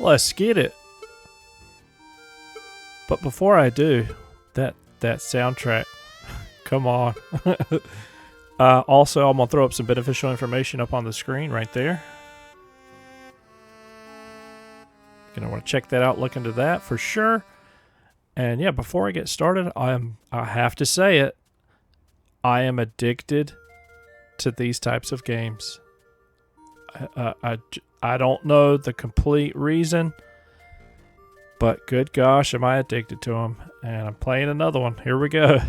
Let's get it. But before I do, that soundtrack, come on. Also, I'm going to throw up some beneficial information up on the screen right there. You're going to want to check that out, look into that for sure. And yeah, before I get started, I have to say it. I am addicted to these types of games. I don't know the complete reason, but good gosh, am I addicted to them. And I'm playing another one. Here we go.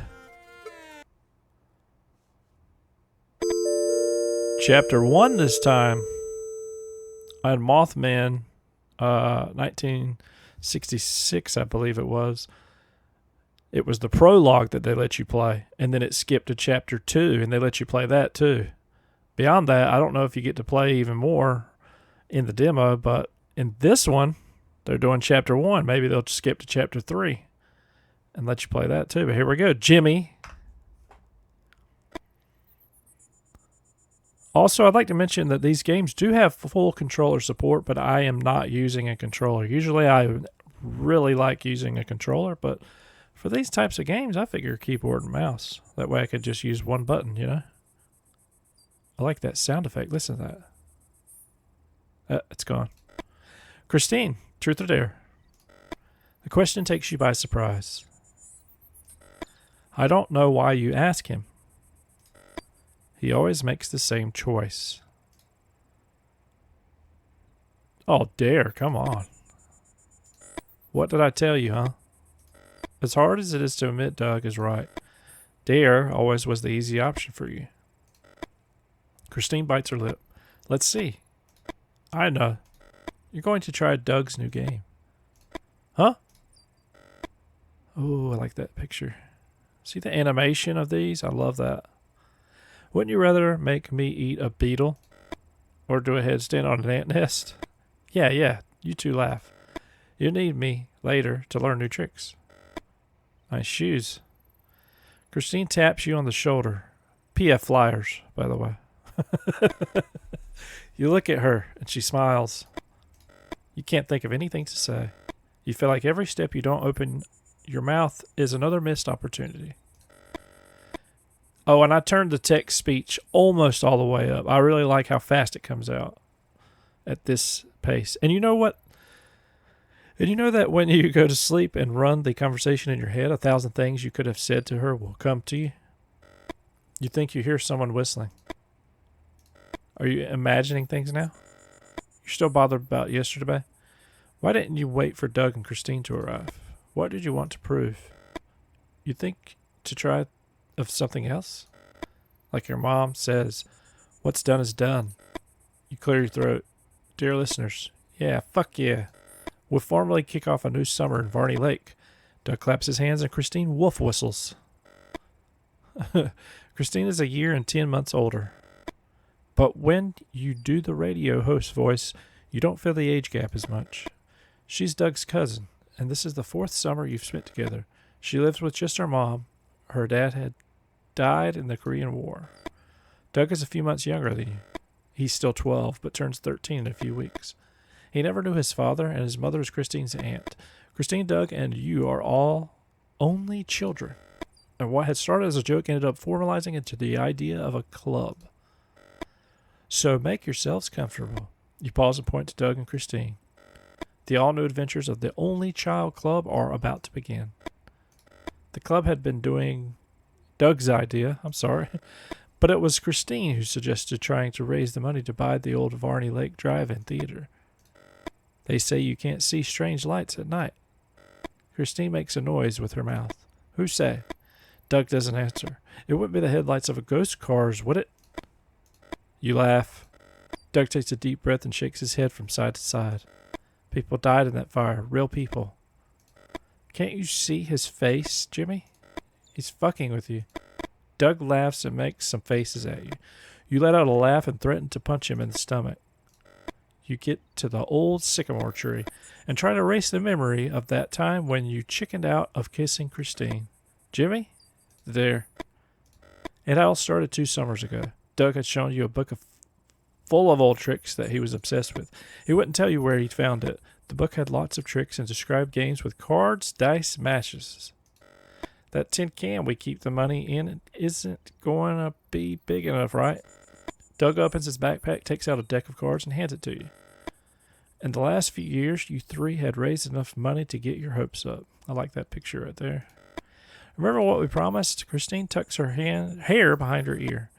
Chapter 1 this time. I had Mothman, 1966, I believe it was. It was the prologue that they let you play, and then it skipped to chapter 2, and they let you play that too. Beyond that, I don't know if you get to play even more in the demo, but in this one, they're doing chapter 1. Maybe they'll skip to chapter 3 and let you play that too. But here we go. Jimmy. Also, I'd like to mention that these games do have full controller support, but I am not using a controller. Usually I really like using a controller, but for these types of games, I figure keyboard and mouse. That way I could just use one button, you know? I like that sound effect. Listen to that. It's gone. Christine, truth or dare? The question takes you by surprise. I don't know why you ask him. He always makes the same choice. Oh, dare, come on. What did I tell you, huh? As hard as it is to admit Doug is right, dare always was the easy option for you. Christine bites her lip. Let's see. I know. You're going to try Doug's new game. Huh? Oh, I like that picture. See the animation of these? I love that. Wouldn't you rather make me eat a beetle or do a headstand on an ant nest? Yeah, you two laugh. You'll need me later to learn new tricks. Nice shoes. Christine taps you on the shoulder. PF Flyers, by the way. You look at her and she smiles. You can't think of anything to say. You feel like every step you don't open your mouth is another missed opportunity. Oh, and I turned the text speech almost all the way up. I really like how fast it comes out at this pace. And you know what? And you know that when you go to sleep and run the conversation in your head, 1,000 things you could have said to her will come to you? You think you hear someone whistling. Are you imagining things now? You're still bothered about yesterday? Why didn't you wait for Doug and Christine to arrive? What did you want to prove? You think to try of something else? Like your mom says, what's done is done. You clear your throat. Dear listeners, yeah, fuck yeah. We'll formally kick off a new summer in Varney Lake. Doug claps his hands and Christine wolf whistles. Christine is a year and 10 months older. But when you do the radio host voice, you don't feel the age gap as much. She's Doug's cousin, and this is the 4th summer you've spent together. She lives with just her mom. Her dad had died in the Korean War. Doug is a few months younger than you. He's still 12, but turns 13 in a few weeks. He never knew his father, and his mother is Christine's aunt. Christine, Doug, and you are all only children. And what had started as a joke ended up formalizing into the idea of a club. So make yourselves comfortable. You pause and point to Doug and Christine. The all-new adventures of the Only Child Club are about to begin. The club had been doing Doug's idea, but it was Christine who suggested trying to raise the money to buy the old Varney Lake Drive-In Theater. They say you can't see strange lights at night. Christine makes a noise with her mouth. Who say? Doug doesn't answer. It wouldn't be the headlights of a ghost car's, would it? You laugh. Doug takes a deep breath and shakes his head from side to side. People died in that fire. Real people. Can't you see his face, Jimmy? He's fucking with you. Doug laughs and makes some faces at you. You let out a laugh and threaten to punch him in the stomach. You get to the old sycamore tree and try to erase the memory of that time when you chickened out of kissing Christine. Jimmy? There. It all started 2 summers ago. Doug had shown you a book full of old tricks that he was obsessed with. He wouldn't tell you where he found it. The book had lots of tricks and described games with cards, dice, matches. That tin can we keep the money in isn't going to be big enough, right? Doug opens his backpack, takes out a deck of cards, and hands it to you. In the last few years, you three had raised enough money to get your hopes up. I like that picture right there. Remember what we promised? Christine tucks her hair behind her ear.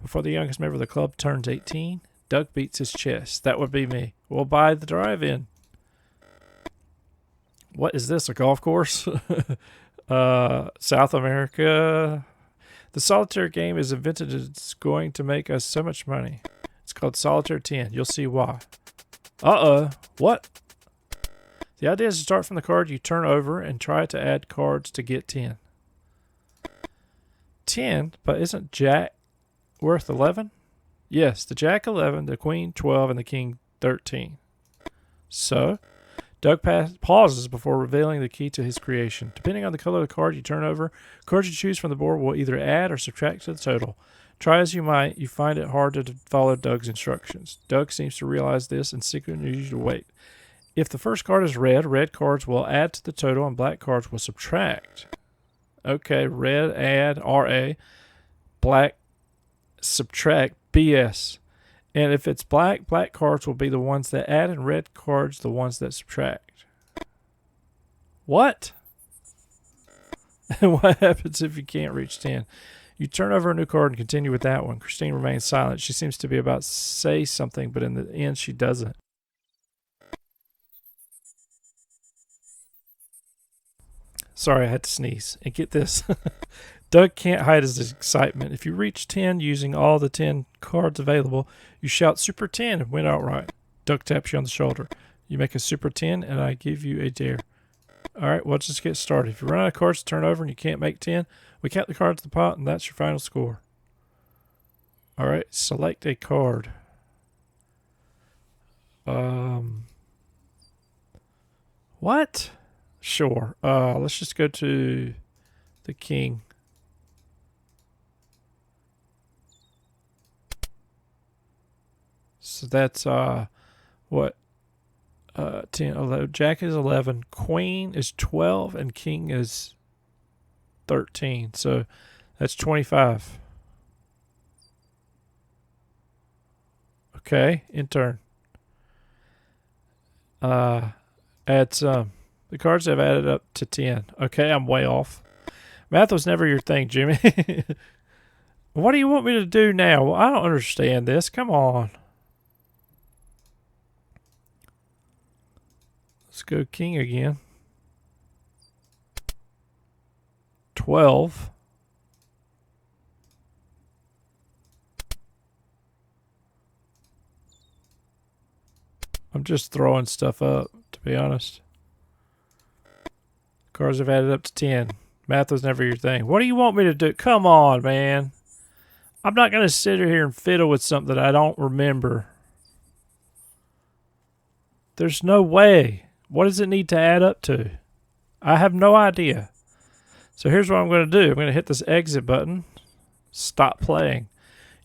Before the youngest member of the club turns 18, Doug beats his chest. That would be me. We'll buy the drive-in. What is this, a golf course? South America. The solitaire game is invented. It's going to make us so much money. It's called Solitaire 10. You'll see why. What? The idea is to start from the card you turn over and try to add cards to get 10. 10? But isn't Jack worth 11? Yes, the Jack 11, the Queen 12, and the King 13. So, Doug pauses before revealing the key to his creation. Depending on the color of the card you turn over, cards you choose from the board will either add or subtract to the total. Try as you might, you find it hard to follow Doug's instructions. Doug seems to realize this and secretly needs you to wait. If the first card is red, red cards will add to the total and black cards will subtract. Okay, red add, RA, black subtract, BS. And if it's black, black cards will be the ones that add and red cards the ones that subtract. What? And what happens if you can't reach 10? You turn over a new card and continue with that one. Christine remains silent. She seems to be about to say something, but in the end she doesn't. Sorry, I had to sneeze. And get this. Doug can't hide his excitement. If you reach 10 using all the 10 cards available, you shout Super 10 and win outright. Doug taps you on the shoulder. You make a Super 10 and I give you a dare. Alright, well, let's just get started. If you run out of cards to turn over and you can't make 10, we count the cards in the pot and that's your final score. Alright, select a card. What? Sure. Let's just go to the King. So that's, what? 10, 11. Jack is 11. Queen is 12. And King is 13. So that's 25. Okay. In turn. Add some. The cards have added up to 10. Okay, I'm way off. Math was never your thing, Jimmy. What do you want me to do now? I don't understand this. Come on. Let's go King again. 12. I'm just throwing stuff up, to be honest. Cards have added up to 10. Math was never your thing. What do you want me to do? Come on, man. I'm not going to sit here and fiddle with something that I don't remember. There's no way. What does it need to add up to? I have no idea. So here's what I'm going to do. I'm going to hit this exit button. Stop playing.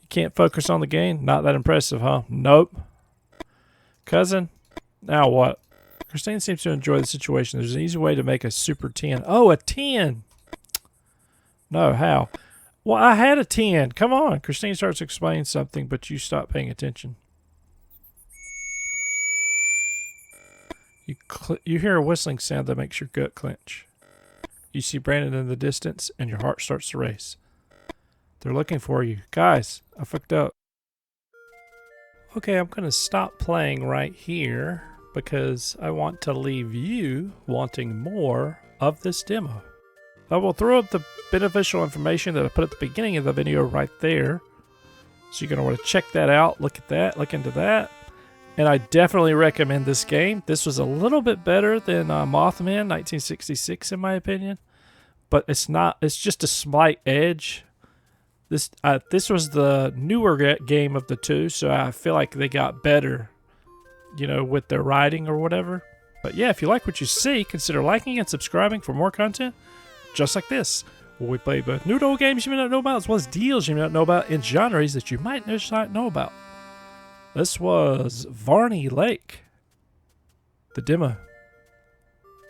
You can't focus on the game? Not that impressive, huh? Nope. Cousin, now what? Christine seems to enjoy the situation. There's an easy way to make a Super 10. Oh, a 10. No, how? Well, I had a 10. Come on. Christine starts explaining something, but you stop paying attention. You hear a whistling sound that makes your gut clench. You see Brandon in the distance, and your heart starts to race. They're looking for you. Guys, I fucked up. Okay, I'm going to stop playing right here because I want to leave you wanting more of this demo. I will throw up the beneficial information that I put at the beginning of the video right there. So you're going to want to check that out, look at that, look into that. And I definitely recommend this game. This was a little bit better than Mothman 1966 in my opinion. But it's not, it's just a slight edge. This was the newer game of the two, so I feel like they got better, you know, with their writing or whatever. But yeah, if you like what you see, consider liking and subscribing for more content just like this, where we play both new old games you may not know about, as well as deals you may not know about, in genres that you might just not know about. This was Varney Lake. The demo